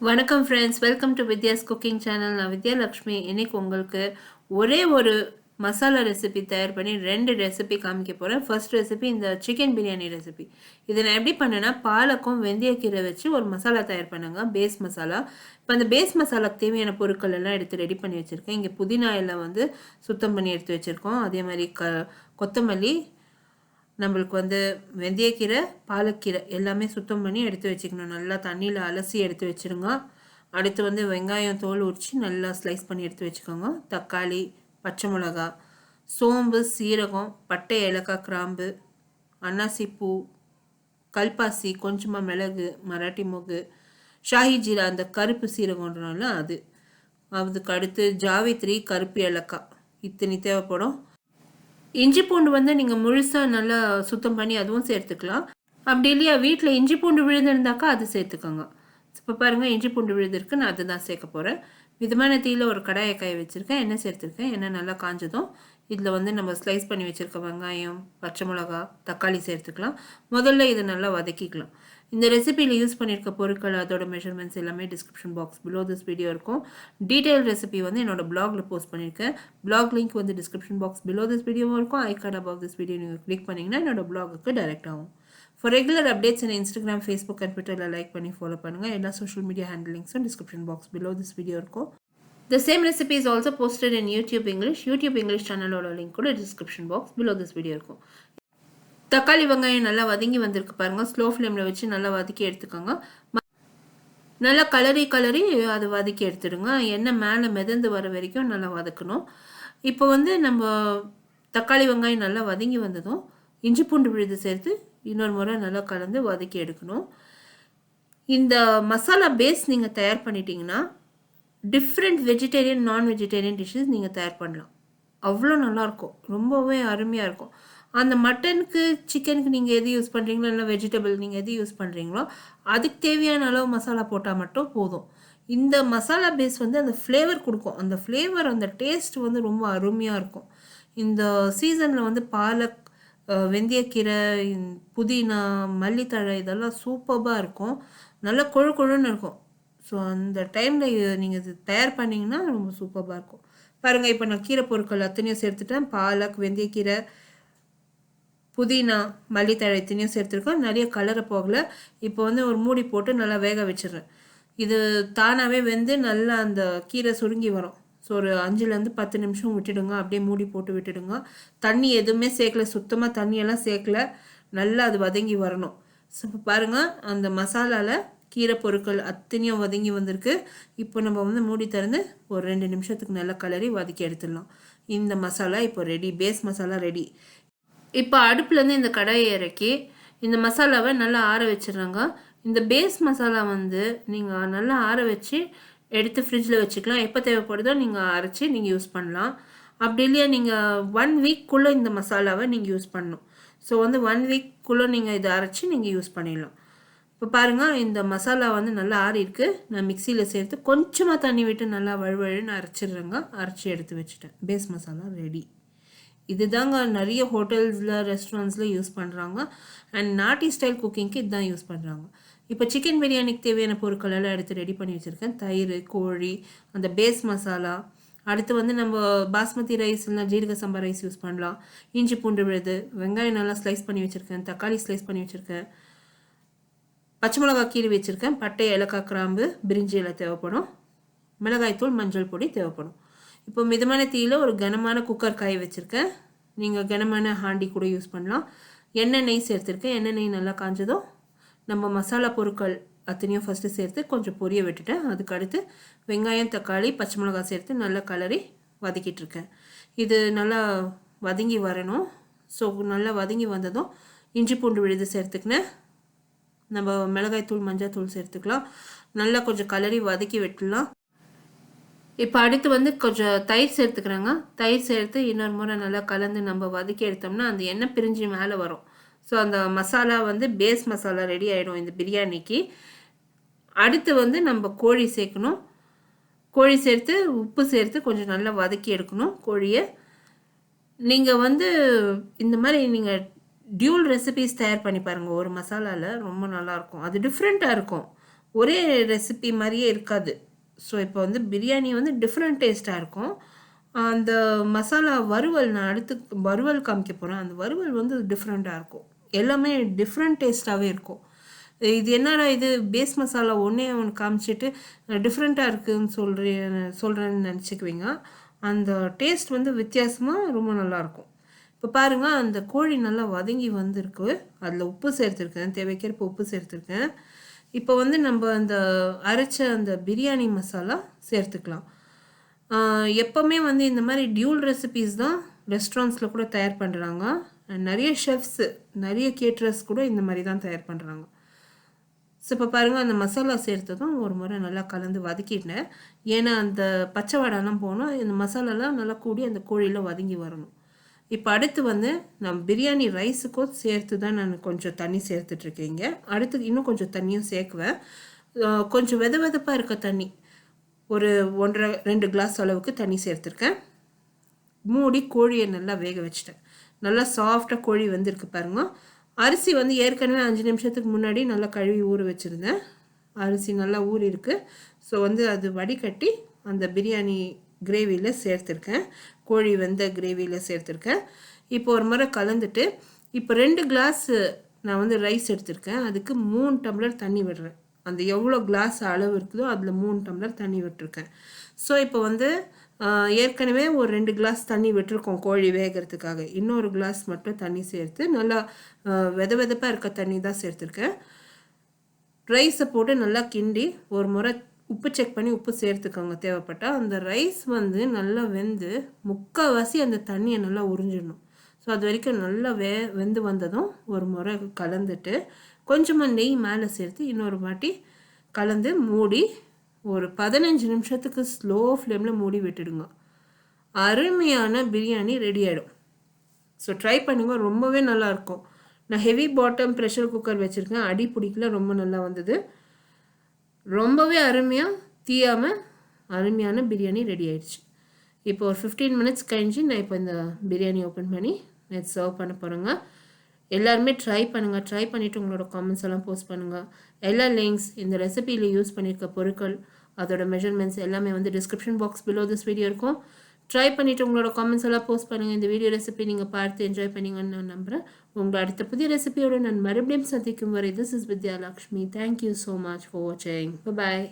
வணக்கம் friends, welcome to Vidya's cooking channel. நான் வித்யாலக்ஷ்மி. இன்னைக்கு உங்களுக்கு ஒரே ஒரு மசாலா ரெசிபி தயார் பண்ணி 2 ரெசிபி காமிக்க போகிறேன். ஃபர்ஸ்ட் ரெசிபி இந்த சிக்கன் பிரியாணி ரெசிபி. இதை நான் எப்படி பண்ணேன்னா, பாலக்கும் வெந்தயக்கீரை வச்சு ஒரு மசாலா தயார் பண்ணுங்க, பேஸ் மசாலா. இப்போ அந்த பேஸ் மசாலாக்கு தேவையான பொருட்கள் எல்லாம் எடுத்து ரெடி பண்ணி வச்சுருக்கேன். இங்கே புதினா எல்லாம் வந்து சுத்தம் பண்ணி எடுத்து வச்சுருக்கோம். அதே மாதிரி கொத்தமல்லி, நம்மளுக்கு வெந்தயக்கீரை, பாலக்கீரை எல்லாமே சுத்தம் பண்ணி எடுத்து வச்சுக்கணும். நல்லா தண்ணியில் அலசி எடுத்து வச்சுருங்க. அடுத்து வெங்காயம் தோல் உரித்து நல்லா ஸ்லைஸ் பண்ணி எடுத்து வச்சுக்கோங்க. தக்காளி, பச்சை மிளகா, சோம்பு, சீரகம், பட்டை, ஏலக்காய், கிராம்பு, அன்னாசி பூ, கல்பாசி, கொஞ்சமாக மிளகு, மராட்டி மொகு, ஷாஹி ஜீரா அந்த கருப்பு சீரகம்ன்றனால அதுக்கு அடுத்து ஜாவித்ரி, கருப்பு ஏலக்காய் இத்தனை தேவைப்படும். இஞ்சி பூண்டு நீங்கள் முழுசாக நல்லா சுத்தம் பண்ணி அதுவும் சேர்த்துக்கலாம். அப்படி இல்லையா வீட்டில் இஞ்சி பூண்டு விழுதுருந்தாக்கா அது சேர்த்துக்கோங்க. இப்போ பாருங்கள், இஞ்சி பூண்டு விழுதுருக்கு, நான் அதுதான் சேர்க்க போகிறேன். மிதமான தீயில் ஒரு கடாயை காய வச்சுருக்கேன். எண்ணெய் சேர்த்துருக்கேன். எண்ணெய் நல்லா காஞ்சதும் இதில் நம்ம ஸ்லைஸ் பண்ணி வச்சுருக்க வெங்காயம், பச்சை மிளகா, தக்காளி சேர்த்துக்கலாம். முதல்ல இதை நல்லா வதக்கிக்கலாம். இந்த ரெசிபியில் யூஸ் பண்ணியிருக்க பொருட்கள், அதோட மெஷர்மெண்ட்ஸ் எல்லாமே description box below this video இருக்கும். டீட்டெயில் ரெசிபி என்னோட பிளாகில் போஸ்ட் பண்ணியிருக்கேன். Blog link description box below this வீடியோவும் இருக்கும். I card above this video நீங்கள் கிளிக் பண்ணிங்கன்னா என்னோட பிளாகுக்கு டைரக்ட் ஆகும். ஃபார் ரெகுலர் அப்டேட்ஸ் என்ன இன்ஸ்டாகிராம், ஃபேஸ்புக் அண்ட் ட்விட்டரில் லைக் பண்ணி ஃபாலோ பண்ணுங்கள். எல்லா சோஷியல் மீடியா ஹேண்டில் லிங்க்ஸும் description box below this video இருக்கும். The same recipe is also posted in YouTube English. YouTube English channel link கூட description box below this video இருக்கும். தக்காளி வெங்காயம் நல்லா வதங்கி வந்திருக்கு பாருங்க. ஸ்லோ ஃப்ளேமில் வச்சு நல்லா வதக்கி எடுத்துக்கோங்க. நல்லா கலரி அதை வதக்கி எடுத்துடுங்க. எண்ணெய் மேலே மிதந்து வர வரைக்கும் நல்லா வதக்கணும். இப்போ நம்ம தக்காளி வெங்காயம் நல்லா வதங்கி வந்ததும் இஞ்சி பூண்டு விழுது சேர்த்து இன்னொரு முறை நல்லா கலந்து வதக்கி எடுக்கணும். இந்த மசாலா பேஸ் நீங்கள் தயார் பண்ணிட்டீங்கன்னா டிஃப்ரெண்ட் வெஜிடேரியன், நான் வெஜிடேரியன் டிஷ்ஷஸ் நீங்கள் தயார் பண்ணலாம். அவ்வளோ நல்லாயிருக்கும், ரொம்பவே அருமையாக இருக்கும். அந்த மட்டனுக்கு, சிக்கனுக்கு நீங்கள் எது யூஸ் பண்ணுறீங்களோ, இல்லை வெஜிடபிள் நீங்கள் எது யூஸ் பண்ணுறீங்களோ அதுக்கு தேவையான அளவு மசாலா போட்டால் மட்டும் போதும். இந்த மசாலா பேஸ் அந்த ஃப்ளேவர் கொடுக்கும். அந்த ஃப்ளேவர், அந்த டேஸ்ட் ரொம்ப அருமையாக இருக்கும். இந்த சீசனில் பாலக், வெந்தயக்கீரை, புதினா, மல்லித்தழை இதெல்லாம் சூப்பராக இருக்கும். நல்லா கொழு கொழுன்னு இருக்கும். ஸோ அந்த டைமில் நீங்கள் இது தயார் பண்ணிங்கன்னா ரொம்ப சூப்பராக இருக்கும். பாருங்கள், இப்போ நான் கீரை பொருட்கள் அத்தனையும் சேர்த்துட்டேன். பாலக், வெந்தயக்கீரை, புதினா, மல்லித்தழை இத்தனையும் சேர்த்துருக்கோம். நிறைய கலரை போகலை. இப்போ ஒரு மூடி போட்டு நல்லா வேக வச்சிடுறேன். இது தானாகவே நல்லா அந்த கீரை சுருங்கி வரும். ஸோ ஒரு 5-10 நிமிஷம் விட்டுடுங்க. அப்படியே மூடி போட்டு விட்டுடுங்க. தண்ணி எதுவுமே சேர்க்கல, சுத்தமாக தண்ணியெல்லாம் சேர்க்கல. நல்லா அது வதங்கி வரணும். ஸோ இப்போ பாருங்கள், அந்த மசாலாவில் கீரை பொருட்கள் அத்தனையும் வதங்கி வந்திருக்கு. இப்போ நம்ம மூடி திறந்து ஒரு 2 நிமிஷத்துக்கு நல்லா கலரி வதக்கி எடுத்துடலாம். இந்த மசாலா இப்போ ரெடி, பேஸ் மசாலா ரெடி. இப்போ அடுப்புலேருந்து இந்த கடாயை இறக்கி இந்த மசாலாவை நல்லா ஆற வச்சிடுறாங்க. இந்த பேஸ் மசாலா நீங்கள் நல்லா ஆற வச்சு எடுத்து ஃப்ரிட்ஜில் வச்சுக்கலாம். எப்போ தேவைப்படுதோ நீங்கள் அரைச்சி நீங்கள் யூஸ் பண்ணலாம். அப்படி இல்லையா நீங்கள் 1 வீக்குள்ளே இந்த மசாலாவை நீங்கள் யூஸ் பண்ணணும். ஸோ 1 வீக்குள்ளே நீங்கள் இதை அரைச்சி நீங்கள் யூஸ் பண்ணிடலாம். இப்போ பாருங்கள், இந்த மசாலா நல்லா ஆறி இருக்குது. நான் மிக்சியில் சேர்த்து கொஞ்சமாக தண்ணி விட்டு நல்லா வழுவழுன்னு அரைச்சிடுறேங்க. அரைச்சி எடுத்து வச்சுட்டேன். Base masala ready. இதுதாங்க நிறைய ஹோட்டல்ஸில், ரெஸ்டாரண்ட்ஸில் யூஸ் பண்ணுறாங்க. அண்ட் நாட்டி ஸ்டைல் குக்கிங்க்கு இதுதான் யூஸ் பண்ணுறாங்க. இப்போ சிக்கன் பிரியாணிக்கு தேவையான பொருட்கள் எல்லாம் எடுத்து ரெடி பண்ணி வச்சுருக்கேன். தயிர், கோழி, அந்த பேஸ் மசாலா. அடுத்து நம்ம பாஸ்மதி ரைஸ் இல்லைனா ஜீரக சம்பா ரைஸ் யூஸ் பண்ணலாம். இஞ்சி பூண்டு விழுது, வெங்காயம் நல்லா ஸ்லைஸ் பண்ணி வச்சுருக்கேன். தக்காளி ஸ்லைஸ் பண்ணி வச்சுருக்கேன். பச்சை மிளகா கீறி வச்சுருக்கேன். பட்டை, ஏலக்காய், கிராம்பு, பிரிஞ்சி எல்லாம் தேவைப்படும். மிளகாய்த்தூள், மஞ்சள் பொடி தேவைப்படும். இப்போ மிதமான தீயில் ஒரு கனமான குக்கர் காய வச்சுருக்கேன். நீங்கள் கனமான ஹாண்டி கூட யூஸ் பண்ணலாம். எண்ணெய் சேர்த்துருக்கேன். எண்ணெய் நல்லா காஞ்சதும் நம்ம மசாலா பொருட்கள் அத்தனையும் ஃபஸ்ட்டு சேர்த்து கொஞ்சம் பொரிய விட்டுட்டேன். அதுக்கு அடுத்து வெங்காயம், தக்காளி, பச்சை மிளகா சேர்த்து நல்லா கலரி வதக்கிட்டுருக்கேன். இது நல்லா வதங்கி வரணும். ஸோ நல்லா வதங்கி வந்ததும் இஞ்சி பூண்டு விழுது சேர்த்துக்கினேன். நம்ம மிளகாய்த்தூள், மஞ்சள் தூள் சேர்த்துக்கலாம். நல்லா கொஞ்சம் கலரி வதக்கி விட்டுலாம். இப்போ அடுத்து கொஞ்சம் தயிர் சேர்த்துக்கிறேங்க. தயிர் சேர்த்து இன்னொரு முறை நல்லா கலந்து நம்ம வதக்கி எடுத்தோம்னா அந்த எண்ணெய் பிரிஞ்சு மேலே வரும். ஸோ அந்த மசாலா பேஸ் மசாலா ரெடி ஆகிடும் இந்த பிரியாணிக்கு. அடுத்து நம்ம கோழி சேர்க்கணும். கோழி சேர்த்து உப்பு சேர்த்து கொஞ்சம் நல்லா வதக்கி எடுக்கணும் கோழியை. நீங்கள் இந்த மாதிரி நீங்கள் டியூல் ரெசிபிஸ் தயார் பண்ணி பாருங்கள். ஒரு மசாலாவில் ரொம்ப நல்லாயிருக்கும். அது டிஃப்ரெண்ட்டாக இருக்கும். ஒரே ரெசிபி மாதிரியே இருக்காது. ஸோ இப்போ வந்து பிரியாணி வந்து டிஃப்ரெண்ட் டேஸ்ட்டாக இருக்கும். அந்த மசாலா வறுவல் நான் அடுத்து வறுவல் காமிக்க போகிறேன். அந்த வறுவல் வந்து டிஃப்ரெண்ட்டாக இருக்கும். எல்லாமே டிஃப்ரெண்ட் டேஸ்ட்டாகவே இருக்கும். இது என்னடா இது பேஸ் மசாலா ஒன்றே ஒன்று காமிச்சிட்டு டிஃப்ரெண்ட்டாக இருக்குதுன்னு சொல்கிறேன்னு நினச்சிக்குவீங்க. அந்த டேஸ்ட் வந்து வித்தியாசமாக ரொம்ப நல்லாயிருக்கும். இப்போ பாருங்கள், அந்த கோழி நல்லா வதங்கி வந்திருக்கு. அதில் உப்பு சேர்த்துருக்கேன், தேவைக்கேற்ப உப்பு சேர்த்துருக்கேன். இப்போ வந்து நம்ம அந்த அரைச்ச அந்த பிரியாணி மசாலா சேர்த்துக்கலாம். எப்போவுமே வந்து இந்த மாதிரி டியூல் ரெசிபீஸ் தான் ரெஸ்டாரண்ட்ஸில் கூட தயார் பண்ணுறாங்க. நிறைய ஷெஃப்ஸு, நிறைய கேட்ரர்ஸ் கூட இந்த மாதிரி தான் தயார் பண்ணுறாங்க. ஸோ இப்போ பாருங்கள், அந்த மசாலா சேர்த்ததும் ஒரு முறை நல்லா கலந்து வதக்கிட்டேன். ஏன்னா அந்த பச்சை வாடெல்லாம் போனால் இந்த மசாலாலாம் நல்லா கூடி அந்த கோழியில் வதங்கி வரணும். இப்போ அடுத்து வந்து நான் பிரியாணி ரைஸுக்கும் சேர்த்து தான் நான் கொஞ்சம் தண்ணி சேர்த்துட்ருக்கேங்க. அடுத்து இன்னும் கொஞ்சம் தண்ணியும் சேர்க்குவேன். கொஞ்சம் வெதப்பாக இருக்க தண்ணி, ஒரு 1.5-2 கிளாஸ் அளவுக்கு தண்ணி சேர்த்துருக்கேன். மூடி கோழியை நல்லா வேக வச்சுட்டேன். நல்லா சாஃப்டாக கோழி வந்துருக்கு பாருங்க. அரிசி வந்து ஏற்கனவே 5 நிமிஷத்துக்கு முன்னாடி நல்லா கழுவி ஊற வச்சுருந்தேன். அரிசி நல்லா ஊறி இருக்குது. ஸோ வந்து அது வடிகட்டி அந்த பிரியாணி கிரேவியில் சேர்த்துருக்கேன். கோழி வெந்த கிரேவியில் சேர்த்துருக்கேன். இப்போ ஒரு முறை கலந்துட்டு, இப்போ 2 கிளாஸ் நான் வந்து ரைஸ் எடுத்திருக்கேன். அதுக்கு 3 டம்ளர் தண்ணி விடுறேன். அந்த எவ்வளோ கிளாஸ் அளவு இருக்குதோ அதில் 3 டம்ளர் தண்ணி விட்டுருக்கேன். ஸோ இப்போ வந்து ஏற்கனவே ஒரு 2 கிளாஸ் தண்ணி விட்டுருக்கோம் கோழி வேகிறதுக்காக. இன்னொரு கிளாஸ் மட்டும் தண்ணி சேர்த்து நல்லா வெதப்பாக இருக்க தண்ணி தான் சேர்த்துருக்கேன். ரைஸை போட்டு நல்லா கிண்டி ஒரு முறை உப்பு செக் பண்ணி உப்பு சேர்த்துக்கோங்க தேவைப்பட்டால். அந்த ரைஸ் வந்து நல்லா வெந்து முக்கால்வாசி அந்த தண்ணியை நல்லா உறிஞ்சிடணும். ஸோ அது வரைக்கும் நல்லா வெந்து வந்ததும் ஒரு முறை கலந்துட்டு கொஞ்சமாக நெய் மேலே சேர்த்து இன்னொரு வாட்டி கலந்து மூடி ஒரு 15 நிமிஷத்துக்கு ஸ்லோ ஃப்ளேமில் மூடி விட்டுடுங்க. அருமையான பிரியாணி ரெடி ஆகிடும். ஸோ ட்ரை பண்ணுங்கள், ரொம்பவே நல்லாயிருக்கும். நான் ஹெவி பாட்டம் ப்ரெஷர் குக்கர் வச்சுருக்கேன். அடி பிடிக்கல, ரொம்ப நல்லா வந்தது. ரொம்பவே அருமையாக தீயாமல் அருமையான பிரியாணி ரெடி ஆயிடுச்சு. இப்போ ஒரு 15 மினிட்ஸ் கழிஞ்சு நான் இப்போ இந்த பிரியாணி ஓப்பன் பண்ணி நான் சர்வ் பண்ண போகிறேங்க. எல்லாருமே ட்ரை பண்ணுங்கள். ட்ரை பண்ணிவிட்டு உங்களோட காமெண்ட்ஸ் எல்லாம் போஸ்ட் பண்ணுங்கள். எல்லா லிங்க்ஸ், இந்த ரெசிபியில் யூஸ் பண்ணியிருக்க பொருட்கள், அதோட மெஷர்மெண்ட்ஸ் எல்லாமே வந்து description box below this video இருக்கும். ட்ரை பண்ணிவிட்டு உங்களோட காமெண்ட்ஸ் எல்லாம் போஸ்ட் பண்ணுங்கள். இந்த வீடியோ ரெசிபி நீங்கள் பார்த்து என்ஜாய் பண்ணீங்கன்னு நான் நம்புகிறேன். உங்கள் அடுத்த புதிய ரெசிபியோடு நான் மறுபடியும் சந்திக்கும் வரை, this is Vidya Lakshmi. Thank you so much for வாட்சிங். பாய்.